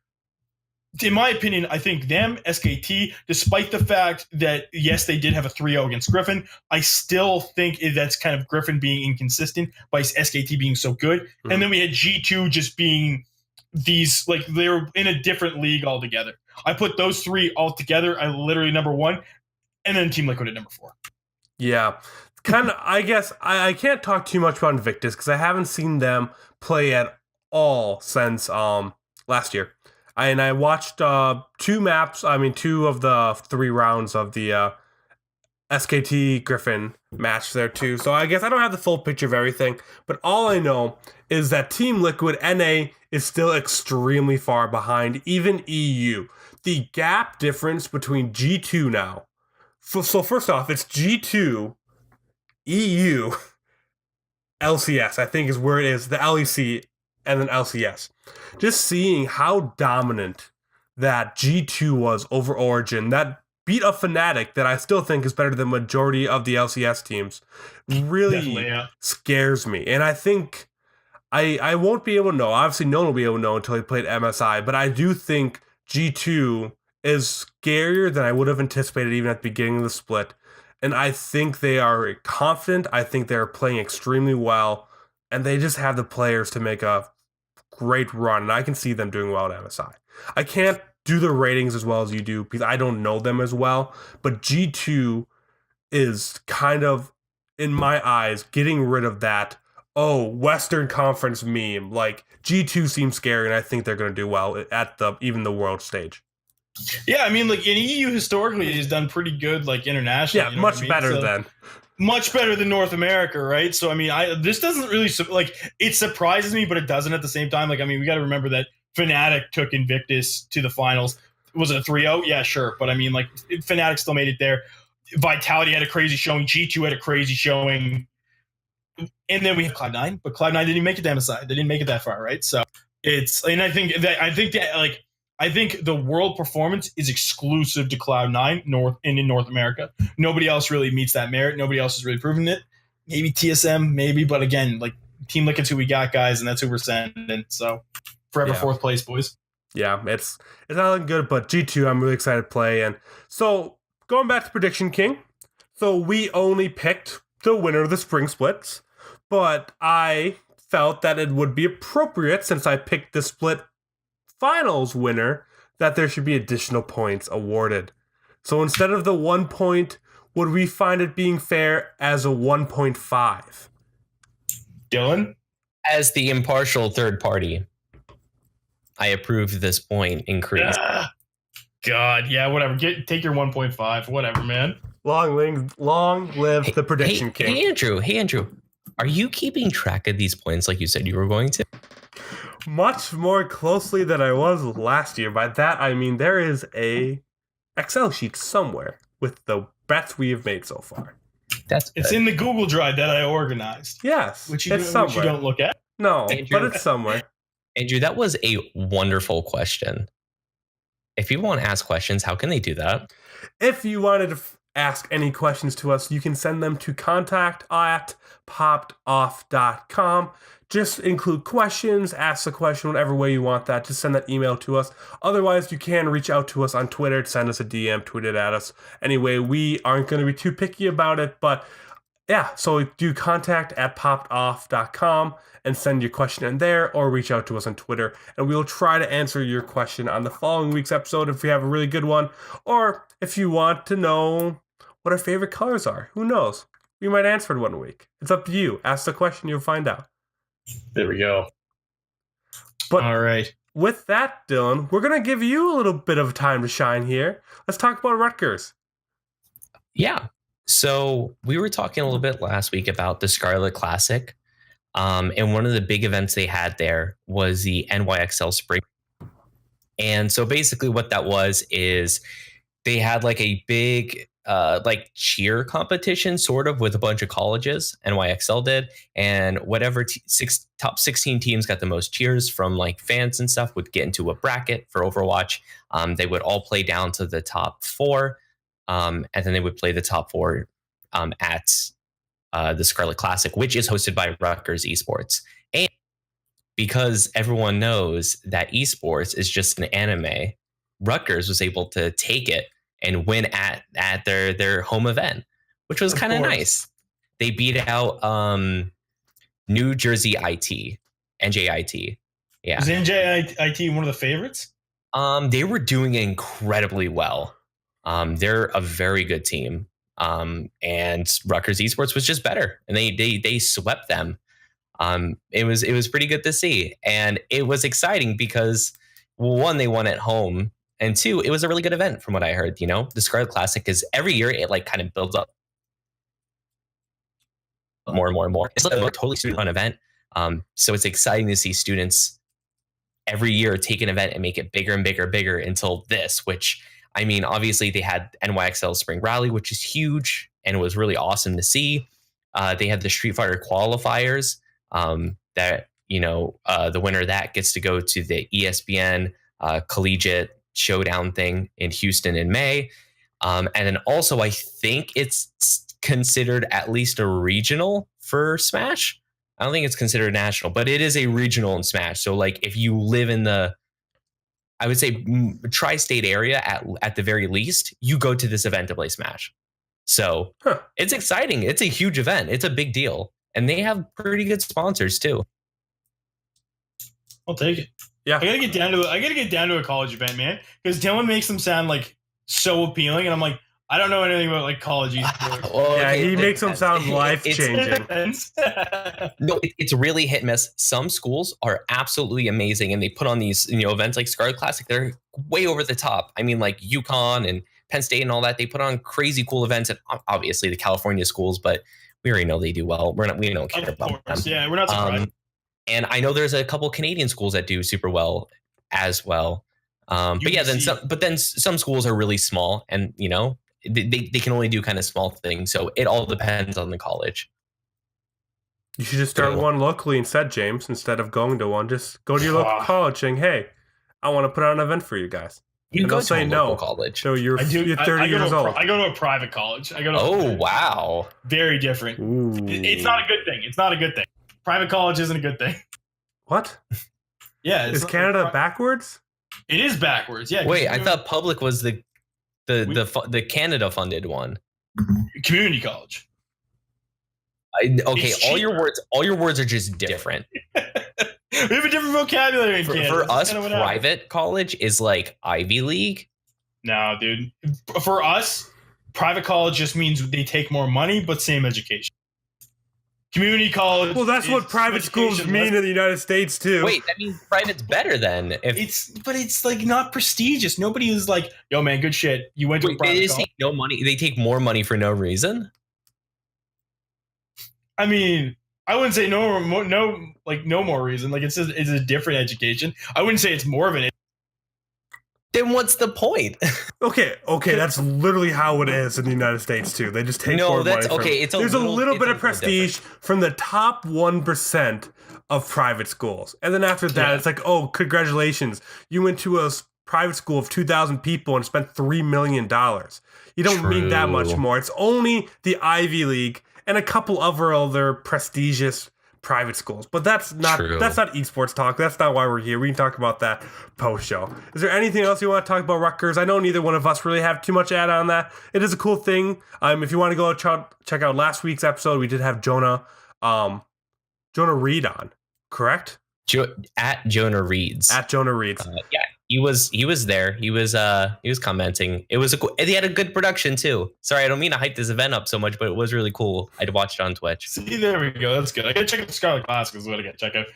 in my opinion, I think them, SKT, despite the fact that, yes, they did have a 3-0 against Griffin, I still think that's kind of Griffin being inconsistent by SKT being so good. Mm-hmm. And then we had G2 just being these, like, they were in a different league altogether. I put those three all together, I literally number 1, and then Team Liquid at number 4. Yeah. Kind of, I guess, I can't talk too much about Invictus because I haven't seen them play at all since last year. I watched 2 of the 3 rounds of the SKT Griffin match there too. So I guess I don't have the full picture of everything, but all I know is that Team Liquid NA is still extremely far behind even EU. The gap difference between G2 now. So first off, it's G2, EU, LCS, I think is where it is, the LEC, and then LCS. Just seeing how dominant that G2 was over Origin, that beat a Fnatic that I still think is better than the majority of the LCS teams, really scares me. And I think I won't be able to know. Obviously, no one will be able to know until he played MSI, but I do think G2 is scarier than I would have anticipated even at the beginning of the split. And I think they are confident. I think they're playing extremely well. And they just have the players to make a great run. And I can see them doing well at MSI. I can't do the ratings as well as you do because I don't know them as well. But G2 is kind of, in my eyes, getting rid of that, Western Conference meme. Like, G2 seems scary, and I think they're going to do well at even the world stage. Yeah, I mean, like, in EU historically has done pretty good, like, internationally. Yeah, you know much better than. Much better than North America, right? So, I mean, this doesn't really, like, it surprises me, but it doesn't at the same time. Like, I mean, we got to remember that Fnatic took Invictus to the finals. Was it a 3-0? Yeah, sure. But, I mean, like, Fnatic still made it there. Vitality had a crazy showing. G2 had a crazy showing. And then we have Cloud9, but Cloud9 didn't even make it to MSI. They didn't make it that far, right? So, and I think the world performance is exclusive to Cloud9 in North America. Nobody else really meets that merit. Nobody else has really proven it. Maybe TSM, maybe, but again, like Team Liquid's who we got, guys, and that's who we're sending. So forever 4th place, boys. Yeah, it's not looking good, but G2 I'm really excited to play. And so going back to Prediction King, so we only picked the winner of the spring splits, but I felt that it would be appropriate, since I picked the split finals winner, that there should be additional points awarded. So instead of the 1 point, would we find it being fair as a 1.5? Dylan? As the impartial third party, I approve this point increase. God, yeah, whatever. Take your 1.5, whatever, man. Long live the Prediction King. Hey, Andrew. Are you keeping track of these points like you said you were going to? Much more closely than I was last year. By that, I mean there is a Excel sheet somewhere with the bets we have made so far. It's in the Google Drive that I organized. Yes, which you don't look at. No, Andrew, but it's somewhere. Andrew, that was a wonderful question. If people want to ask questions, how can they do that? If you wanted to ask any questions to us, you can send them to contact@poppedoff.com. Just include questions, ask the question, whatever way you want that. Just send that email to us. Otherwise, you can reach out to us on Twitter, send us a DM, tweet it at us. Anyway, we aren't going to be too picky about it, but yeah, so do contact@poppedoff.com and send your question in there, or reach out to us on Twitter, and we'll try to answer your question on the following week's episode if we have a really good one, or if you want to know what our favorite colors are. Who knows? We might answer it one week. It's up to you. Ask the question, you'll find out. There we go. But all right. With that, Dylan, we're going to give you a little bit of time to shine here. Let's talk about Rutgers. Yeah. So we were talking a little bit last week about the Scarlet Classic. And one of the big events they had there was the NYXL Spring. And so basically what that was is they had like a big like cheer competition sort of with a bunch of colleges. NYXL did, and whatever top 16 teams got the most cheers from like fans and stuff would get into a bracket for Overwatch. They would all play down to the top four, and then they would play the top four at the Scarlet Classic, which is hosted by Rutgers Esports. And because everyone knows that esports is just an anime, Rutgers was able to take it and win at their home event, which was kind of nice. They beat out New Jersey IT, NJIT. Yeah. Is NJIT one of the favorites? They were doing incredibly well. They're a very good team. And Rutgers Esports was just better, and they swept them. It was pretty good to see, and it was exciting because, well, one, they won at home, and two, it was a really good event from what I heard. You know, the Scarlet Classic is every year it like kind of builds up more and more and more. It's like a totally student-run event, so it's exciting to see students every year take an event and make it bigger and bigger and bigger until this. Which, I mean, obviously they had NYXL Spring Rally, which is huge, and it was really awesome to see. They had the Street Fighter qualifiers. That the winner of that gets to go to the ESPN collegiate showdown thing in Houston in May, and then also I think it's considered at least a regional for Smash. I don't think it's considered national, but it is a regional in Smash. So like if you live in the, I would say, tri-state area at the very least, you go to this event to play Smash. So It's exciting. It's a huge event. It's a big deal. And they have pretty good sponsors too. I'll take it. Yeah, I gotta get down to a college event, man, because Dylan makes them sound like so appealing, and I'm like, I don't know anything about like college esports. Well, yeah, he makes them sound life changing. No, it's really hit and miss. Some schools are absolutely amazing, and they put on these events like Scarlet Classic. They're way over the top. I mean, like UConn and Penn State and all that. They put on crazy cool events, and obviously the California schools, but we already know they do well. We don't care about them. Yeah, we're not surprised. And I know there's a couple Canadian schools that do super well as well. But yeah, then some schools are really small, and they can only do kind of small things. So it all depends on the college. You should just start one locally instead, James. Instead of going to one, just go to your local college saying, "Hey, I want to put on an event for you guys." You go to a local college. So you're 30 years old. I go to a private college. Wow. Very different. It's not a good thing. It's not a good thing. Private college isn't a good thing. What? Yeah. Is Canada backwards? It is backwards. Yeah. Wait, I thought public was the Canada funded one. Community college. Okay, all your words are just different. We have a different vocabulary in Canada. For us, private college is like Ivy League. No, dude. For us, private college just means they take more money, but same education. Community college. Well, that's what private schools mean in the United States too. Wait, that means private's better then. But it's like not prestigious. Nobody is like, yo, man, good shit. You went to a private college. They just take no money. They take more money for no reason. I mean, I wouldn't say no more reason. Like it's a different education. I wouldn't say it's more of an. Then what's the point? Okay, that's literally how it is in the United States too. They just take more money. Okay, there's a little bit of prestige from the top 1% of private schools, and then after that, it's like, oh, congratulations, you went to a private school of 2,000 people and spent $3 million. You don't need that much more. It's only the Ivy League and a couple other prestigious private schools, but that's not esports talk. That's not why we're here. We can talk about that post show. Is there anything else you want to talk about Rutgers? I know neither one of us really have too much to add on that. It is a cool thing. If you want to go check out last week's episode, we did have Jonah Reed on, correct? At Jonah Reeds. Yeah, he was there. He was commenting. They had a good production too. Sorry, I don't mean to hype this event up so much, but it was really cool. I'd watched it on Twitch. See, there we go. That's good. I gotta check out the Scarlet Classic is what I gotta check out.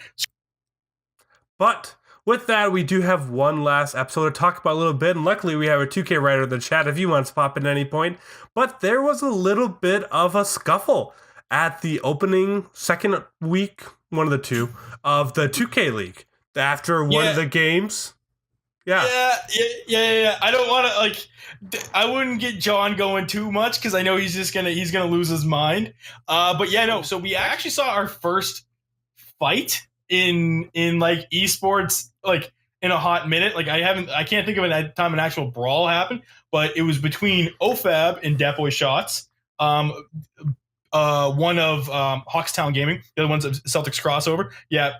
But with that, we do have one last episode to talk about a little bit, and luckily we have a 2K writer in the chat if he wants to pop in at any point. But there was a little bit of a scuffle at the opening second week, one of the two, of the 2K League. After one of the games. Yeah. Yeah. I don't want to I wouldn't get John going too much because I know he's gonna lose his mind. But yeah, no. So we actually saw our first fight in like esports like in a hot minute. Like I can't think of a time an actual brawl happened, but it was between OFAB and Depoy Shots. One of Hawkstown Gaming, the other one's Celtics Crossover. Yeah.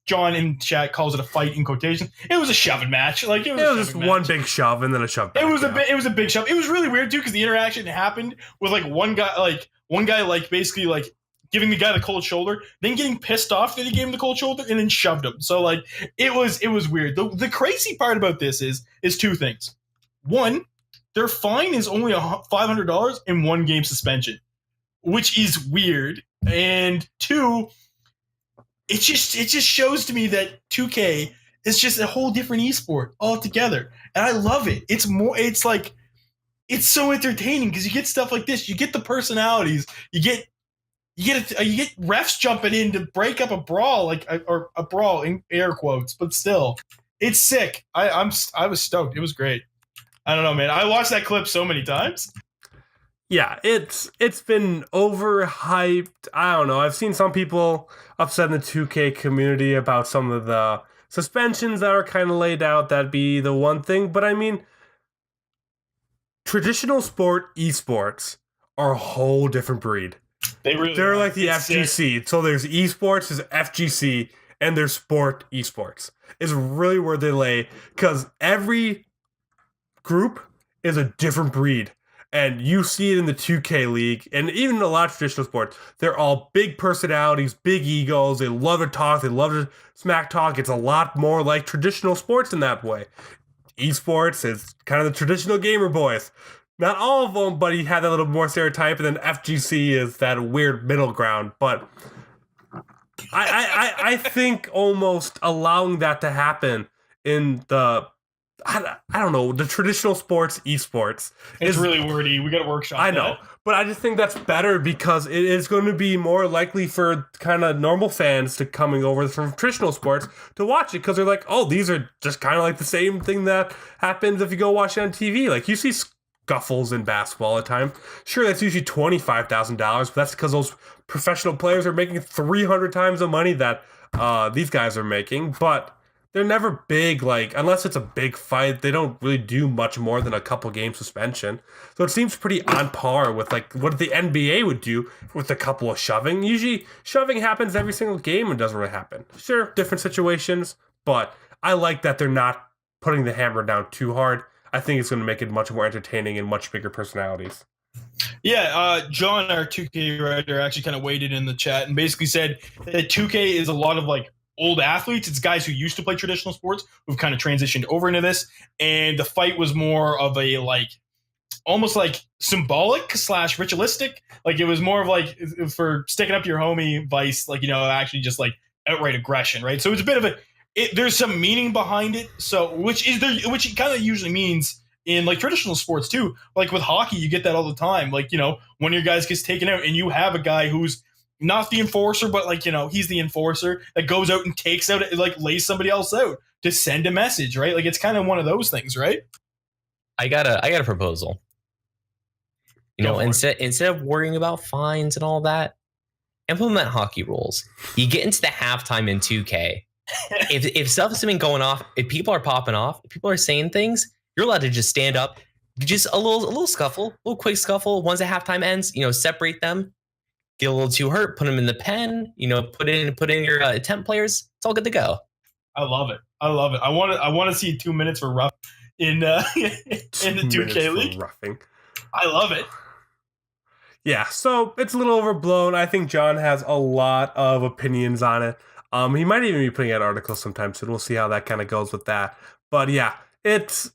John in chat calls it a fight in quotation. It was a shoving match. Like it was just one big shove and then a shove back. It was a big shove. It was really weird too because the interaction happened with like one guy like basically like giving the guy the cold shoulder, then getting pissed off that he gave him the cold shoulder and then shoved him. So like it was weird. The crazy part about this is two things. One, their fine is only $500 and 1 game suspension, which is weird. And two, it just shows to me that 2K is just a whole different esport altogether, and I love it. It's so entertaining because you get stuff like this. You get the personalities. You get refs jumping in to break up a brawl, or a brawl in air quotes, but still, it's sick. I was stoked. It was great. I don't know, man. I watched that clip so many times. Yeah, it's been overhyped. I don't know. I've seen some people upset in the 2K community about some of the suspensions that are kind of laid out. That'd be the one thing. But I mean, traditional sport esports are a whole different breed. They're like the FGC. Sick. So there's esports, there's FGC, and there's sport esports. Is really where they lay, because every group is a different breed. And you see it in the 2K League, and even a lot of traditional sports. They're all big personalities, big egos. They love to talk. They love to smack talk. It's a lot more like traditional sports in that way. Esports is kind of the traditional gamer boys. Not all of them, but he had that little more stereotype. And then FGC is that weird middle ground. But I think almost allowing that to happen in the... I don't know, the traditional sports esports. It's really wordy. We got to workshop I know, but I just think that's better because it is going to be more likely for kind of normal fans to coming over from traditional sports to watch it because they're like, oh, these are just kind of like the same thing that happens if you go watch it on TV. Like you see scuffles in basketball all the time. Sure, that's usually $25,000, but that's because those professional players are making 300 times the money that these guys are making. But they're never big, like, unless it's a big fight, they don't really do much more than a couple game suspension. So it seems pretty on par with, like, what the NBA would do with a couple of shoving. Usually, shoving happens every single game and doesn't really happen. Sure, different situations, but I like that they're not putting the hammer down too hard. I think it's going to make it much more entertaining and much bigger personalities. Yeah, John, our 2K writer, actually kind of waded in the chat and basically said that 2K is a lot of, like, old athletes. It's guys who used to play traditional sports who've kind of transitioned over into this, and the fight was more of a like almost like symbolic / ritualistic. Like it was more of like for sticking up to your homie vice, like, you know, actually just like outright aggression, right? So it's a bit of there's some meaning behind it. So which it kind of usually means in like traditional sports too. Like with hockey, you get that all the time. Like, you know, one of your guys gets taken out and you have a guy who's not the enforcer, but like, you know, he's the enforcer that goes out and takes out, like lays somebody else out to send a message, right? Like it's kind of one of those things, right? I got a proposal. You know, instead of worrying about fines and all that, implement hockey rules. You get into the halftime in 2K. if stuff has been going off, if people are popping off, if people are saying things, you're allowed to just stand up, just a little scuffle, a little quick scuffle. Once the halftime ends, you know, separate them. Get a little too hurt, put them in the pen, you know, put in your attempt players. It's all good to go. I love it. I want to see 2 minutes for rough in the 2K League. Roughing. I love it. Yeah, so it's a little overblown. I think John has a lot of opinions on it. He might even be putting out articles sometime soon. We'll see how that kind of goes with that. But yeah, it's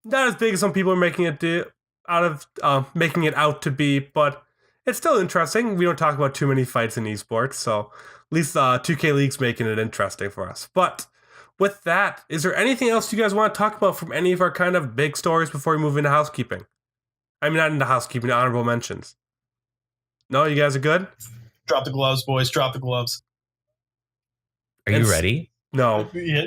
not as big as some people are making it out to be, but it's still interesting. We don't talk about too many fights in esports, so at least 2K League's making it interesting for us. But with that, is there anything else you guys want to talk about from any of our kind of big stories before we move into housekeeping? I mean, not into housekeeping, honorable mentions. No, you guys are good? Drop the gloves, boys. Drop the gloves. Are you ready? No. Yeah.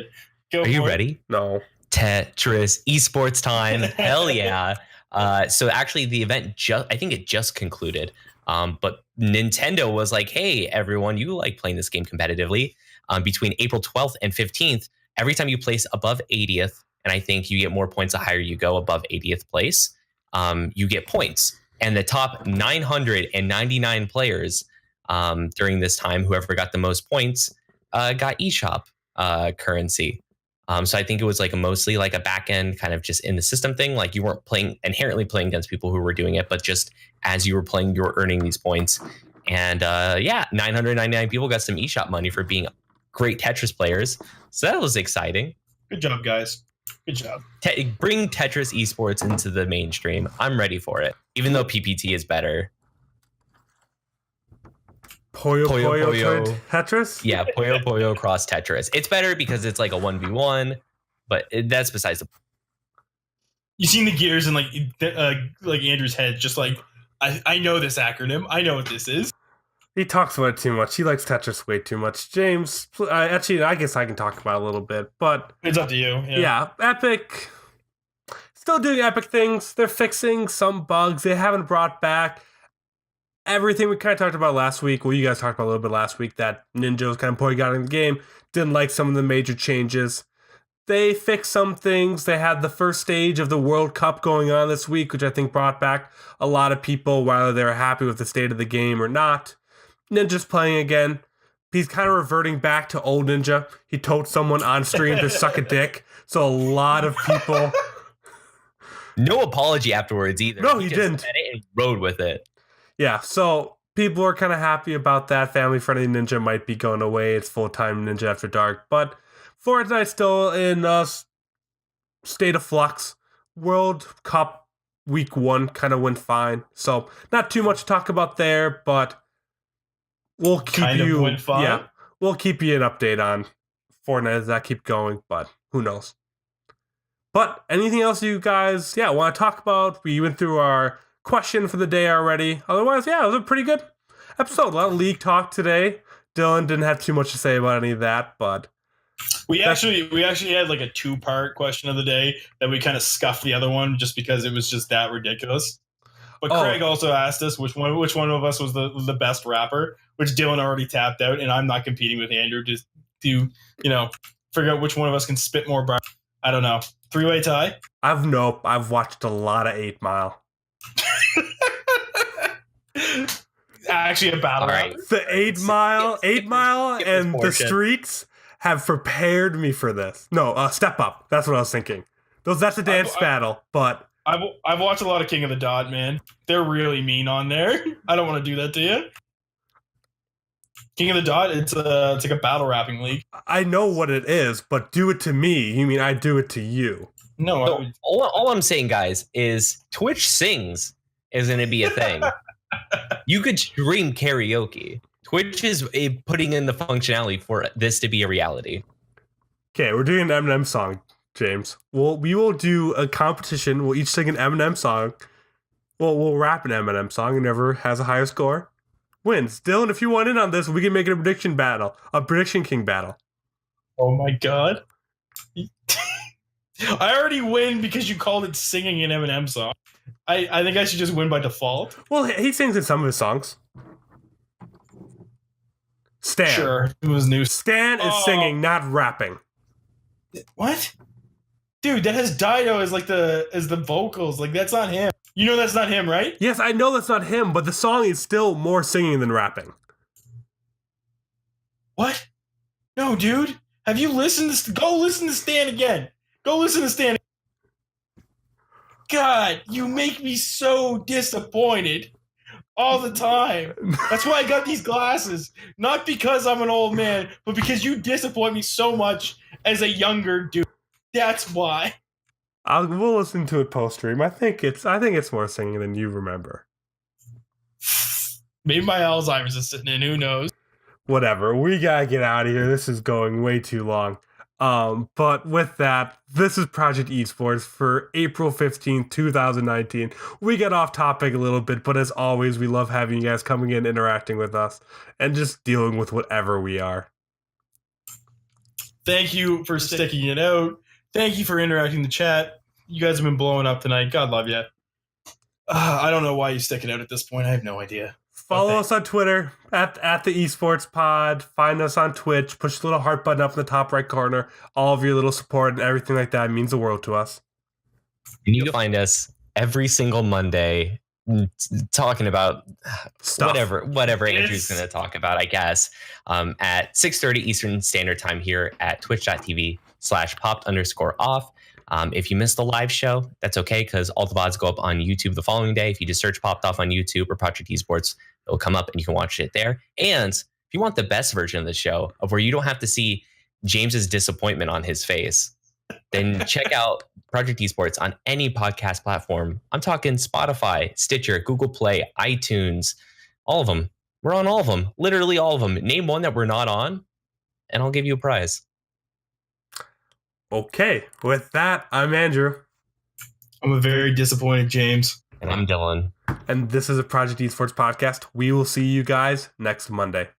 Go Are you for it. ready? No. Tetris esports time. Hell yeah. So actually the event I think it just concluded. But Nintendo was like, hey, everyone, you like playing this game competitively. Between April 12th and 15th, every time you place above 80th, and I think you get more points the higher you go above 80th place, you get points. And the top 999 players during this time, whoever got the most points, got eShop currency. So I think it was like mostly like a back end kind of just in the system thing. Like you weren't inherently playing against people who were doing it, but just as you were playing, you were earning these points. And 999 people got some eShop money for being great Tetris players. So that was exciting. Good job, guys. Good job. Bring Tetris esports into the mainstream. I'm ready for it, even though PPT is better. Puyo Tetris? Yeah, Puyo cross Tetris. It's better because it's like a 1v1, but that's besides the point. You seen the gears in like Andrew's head, just like I know this acronym. I know what this is. He talks about it too much. He likes Tetris way too much. James, actually, I guess I can talk about it a little bit, but It's up to you. yeah, Epic still doing Epic things. They're fixing some bugs they haven't brought back. Everything we kind of talked about last week, well, you guys talked about a little bit last week, that Ninja was kind of pointing out in the game, didn't like some of the major changes. They fixed some things. They had the first stage of the World Cup going on this week, which I think brought back a lot of people, whether they were happy with the state of the game or not. Ninja's playing again. He's kind of reverting back to old Ninja. He told someone on stream to suck a dick. So a lot of people... No apology afterwards either. No, he just didn't. said it and rode with it. Yeah, so people are kind of happy about that. Family-friendly Ninja might be going away. It's full-time Ninja After Dark. But Fortnite's still in a state of flux. World Cup week 1 kind of went fine. So not too much to talk about there, but we'll keep we'll keep you an update on Fortnite as that keep going, but who knows. But anything else you guys want to talk about? We went through our question for the day already. Otherwise, it was a pretty good episode. A lot of league talk today. Dylan didn't have too much to say about any of that, but we actually had like a 2-part question of the day that we kind of scuffed the other one just because it was just that ridiculous. But Craig also asked us which one of us was the best rapper, which Dylan already tapped out, and I'm not competing with Andrew just to figure out which one of us can spit more bars. I don't know. 3-way tie? I've watched a lot of 8 Mile. Actually, a battle rap. The 8 Mile and the streets have prepared me for this. No, Step Up. That's what I was thinking. That's a dance battle, but I've watched a lot of King of the Dot, man. They're really mean on there. I don't want to do that to you. King of the Dot, it's like a battle rapping league. I know what it is, but do it to me. You mean I do it to you? No. So all I'm saying, guys, is Twitch Sings is going to be a thing. You could stream karaoke. Twitch is putting in the functionality for this to be a reality. Okay, we're doing an Eminem song, James. We will do a competition. We'll each sing an Eminem song. We'll rap an Eminem song, and whoever has a higher score wins. Dylan, if you want in on this, we can make it a prediction king battle. Oh my god. I already win because you called it singing an Eminem song. I think I should just win by default. Well, he sings in some of his songs. Stan. Sure, it was new. Stan is singing, not rapping. What? Dude, that has Dido as the vocals. Like, that's not him. You know that's not him, right? Yes, I know that's not him, but the song is still more singing than rapping. What? No, dude. Have you listened to... Go listen to Stan again. Go listen to Stan. God, you make me so disappointed all the time. That's why I got these glasses. Not because I'm an old man, but because you disappoint me so much as a younger dude. That's why. We'll listen to it post stream. I think it's more singing than you remember. Maybe my Alzheimer's is sitting in. Who knows? Whatever. We gotta get out of here. This is going way too long. But with that, this is Project Esports for April 15th, 2019. We get off topic a little bit, but as always, we love having you guys coming in, interacting with us, and just dealing with whatever we are. Thank you for sticking it out. Thank you for interacting in the chat. You guys have been blowing up tonight. God love you. I don't know why you stick it out at this point. I have no idea. Follow us on Twitter at the Esports Pod. Find us on Twitch. Push the little heart button up in the top right corner. All of your little support and everything like that means the world to us. And you can find us every single Monday talking about Stuff. whatever Andrew's going to talk about, I guess, at 6:30 Eastern Standard Time here at twitch.tv/popped_off. If you missed the live show, that's okay, because all the VODs go up on YouTube the following day. If you just search Popped Off on YouTube or Project Esports, it'll come up and you can watch it there. And if you want the best version of the show, of where you don't have to see James's disappointment on his face, then check out Project Esports on any podcast platform. I'm talking Spotify, Stitcher, Google Play, iTunes, all of them. We're on all of them, literally all of them. Name one that we're not on, and I'll give you a prize. Okay, with that, I'm Andrew. I'm a very disappointed James. And I'm Dylan. And this is a Project Esports podcast. We will see you guys next Monday.